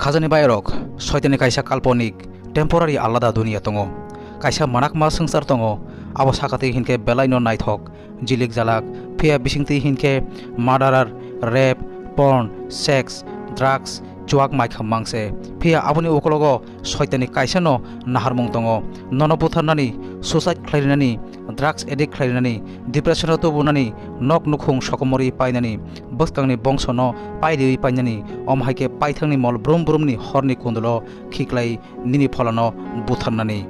khajani bayrok soitani kaisa kalponik temporary alada dunia tongo kaisa manakma sangsar tongo abo sakati hinke belaino naithok jilik jalak phia bisingti hinke murderer rape porn sex drugs chuak maikham mangse phia aboni ukologo soitani kaisa no naharmung tongo nono butharnani suicide khlainani drugs addict khlainani depression to bunani nok nukhung sokomori painani boskangni bongso no paidei painani omhaike paithangni mol brum brumni horni kundulo khiklai nini pholano butharnani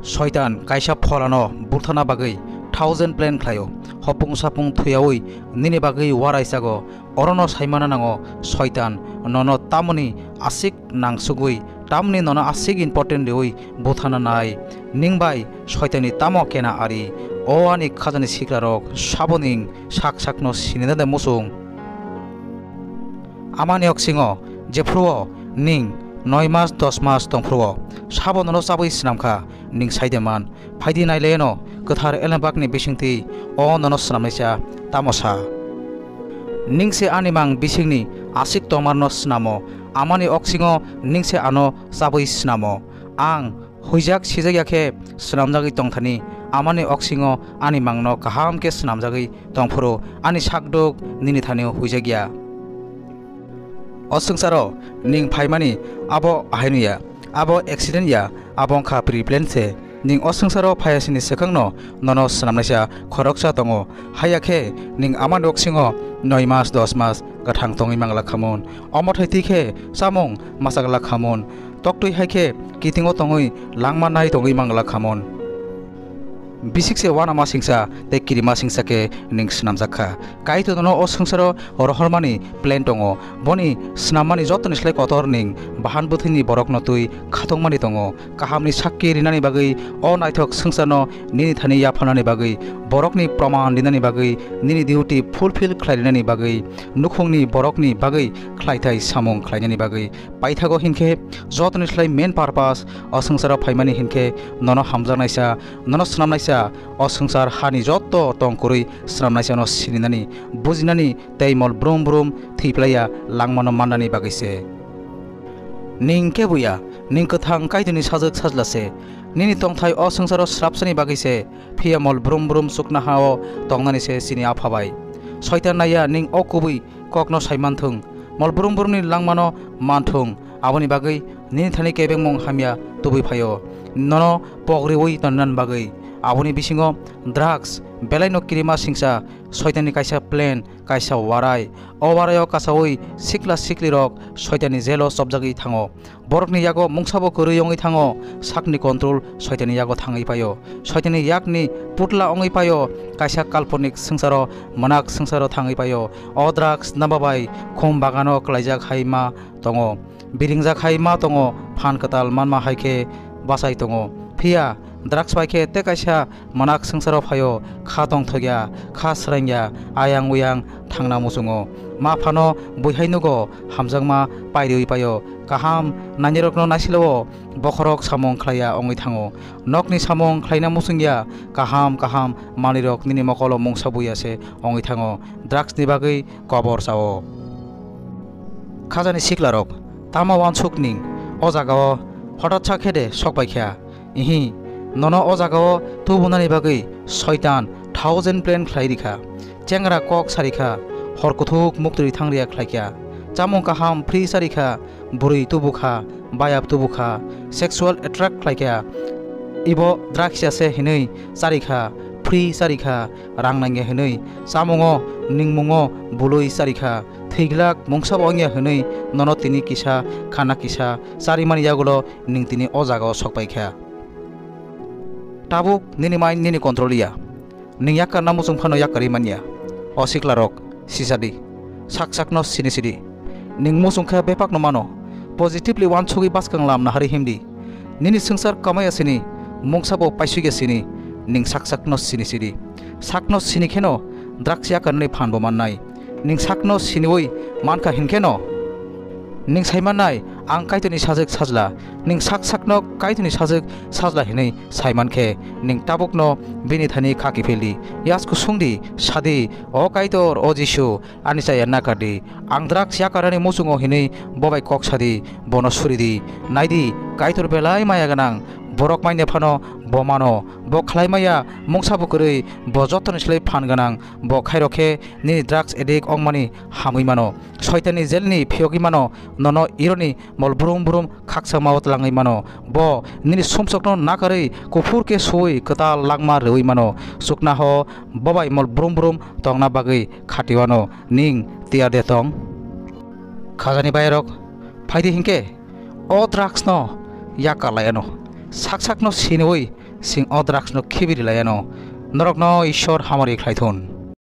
soitan kaisa pholano buthana bagai 1000 plan khlayo hopung sapung thuyawi nini bagai waraisago orono saimana nango soitan nono tamoni asik nangsugui tamni nono asik important deoi buthana nai ningbai soitani tamo kena ari oani khajani siklarok saboning sak sakno sinida musung amani oksingo jefruo ning 9 মাস 10 মাস tongfruo sabono sabui snamkha ning saideman phaidi naileno kothar elambakni bisingti o nono snamnaisa tamosa ningse animang bisingni asik tomarno snamo amani oksingo ningse ano sabui snamo ang huijak sijagyakhe snamjagi tongthani amani oksingo animangno kahamke snamjagi tongfru ani sakduk nini thanio huijagya অসংসারো নিং ফাইমানি আবো আহাইনুয়া আবো accident ইয়া আবং খা প্রিপ্লেনসে নিং অসংসারো ফায়াসিনি সেখাংনো নন সামনাইসা খরকসা দङ হায়াখে নিং আমান অক্সিংও 9 মাস 10 মাস গাথাং তঙি মাংলা খামুন অমথাইতিখে সামং মাসাগলা খামুন তকটুই হাইখে কিতিংও তঙই লাংমানাই তঙি মাংলা খামুন bisikse wana ma singsa te kirima singsa ke ning snamjakha kaito no o sangsaro rohormani plan tongo boni snamani jotoni slai kotor ning bahan buthini borok no tui khatongmani tongo kahamni sakki rinani bagai o naithok sangsano nini thani ya phanani bagai borokni praman dinani bagai nini duty fulfill khlainani bagai nukhungni borokni bagai khlaitai samung khlainani bagai paithago hinke jotoni slai main purpose o sangsaro phaimani hinke nono hamjanaisa nono snamnaisa অসংসার হানি যত টংকুরই শ্রামনাইসানো সিনিনানি বুজিনানি তেইমল ব্রুম ব্রুম থিপ্লাইয়া লাংমানো মান্নানি বাগৈছে নিংকে বুয়া নিংকথাং কাইদুনি সাজক সাজলাসে নিনি টংথাই অসংসার শ্রাপসানি বাগৈছে ফিয়ামল ব্রুম ব্রুম সুকনা হাও টংনানিসে সিনি আফাবাই শয়তান Naiya Ning অকুবুই ককনো সাইমানথুং মল ব্রুম ব্রুমনি লাংমানো মানথুং আবনি বাগৈ নিনি Thani কেবেংমং হামিয়া তুবুই ফাयो ননো পগরিউই তন্নান বাগৈ aboni bisingo drugs belaino kirima singsa soitani kaisa plan kaisa warai o warayo kasaoi sikla sikli rok soitani jelo sobjagi thango borokni yago mungsabo korui ongi thango sakni control soitani yago thangai payo soitani yakni putla ongi payo kaisa kalponik sangsaro manak sangsaro thangai payo o drugs nababai khom bagano klaijak haima tongo biringjak haima tongo phan katal manma haike basai tongo phia drugs baike te kaisa manak sangsaro phayo kha tong thogya kha srangya ayang uyang thangna musungo ma phano buihainugo hamjangma pairoi payo kaham nanirokno nasilo bokhorok samong khlaya ongi thango nokni samong khlaina musungya kaham kaham manirok nini mokolo mungsabuya se ongi thango drugs ni bagai kobor sao khajani siklarok tama wansukning o jagao hঠাৎ ছাখেদে সকবাইখ্যা ইহি নন ও জাগাও তুবুনানি বাগৈ শয়তান 1000 plane খ্লাইরিখা চেংরা cock সারিখা হরকুথুক মুক্তরি থাংরিয়া খ্লাইখ্যা চামং কাহাম free সারিখা বুড়ি তুবুখা বায়াব তুবুখা sexual attract খ্লাইখ্যা ইবো দ্রাক্ষিয়াসে হিनै সারিখা free সারিখা রাংনাঙ্গে হিनै চামংও নিংমুঙো বুলুই সারিখা থৈগ্লাক মংসাব অঙ্গিয়া হিनै নন তিনি কিসা খানা কিসা চারিমানি ইয়াগুলো Ning তিনি ও জাগাও সকবাইখ্যা tabuk nini main nini kontrolia ning yakka namusung phano yakkari mania osiklarok sisadi sak sakno sinisidi ning musung kha bepak no mano positively wan chogi baskang lam na hari himdi nini sangsar kamaya sini mungsabo paisuge sini ning sak sakno sinisidi sakno sinikheno draksya karni phanbo mannai ning sakno sinioi mankha hinkeno ning saimanai आं काइटनि साजक साजला निं sak sakno काइटनि साजक साजला हिनै साइमानखे निं ताबुकनो बिनि थानि खाखि फेलि यासकु सुंदि सादि अ काइटर अ जिसु आनिसा याना कादि आं द्राक्स याकारनि मुसुङो हिनै बबाय कक सादि बनो सुरिदि नायदि काइटर बेलाय माया गोनां borok maine phano bo mano bo khlaimaya mungsa bukuri bo jotoni slai phan ganang bo khairokhe ni drugs addict ongmani hamui mano soitani jelni phiogi mano nono ironi mol brum brum khaksa mawat langai mano bo nini somsokno nakarei kufur ke soi kata langma reui mano sukna ho bobai mol brum brum tongna bagai khatiwano ning tia de tong khajani bayrok phaidi hingke o drugs no yakalayano sak sak no sinoi sing o drugs no khibiri layano norok no ishor hamari khlaithun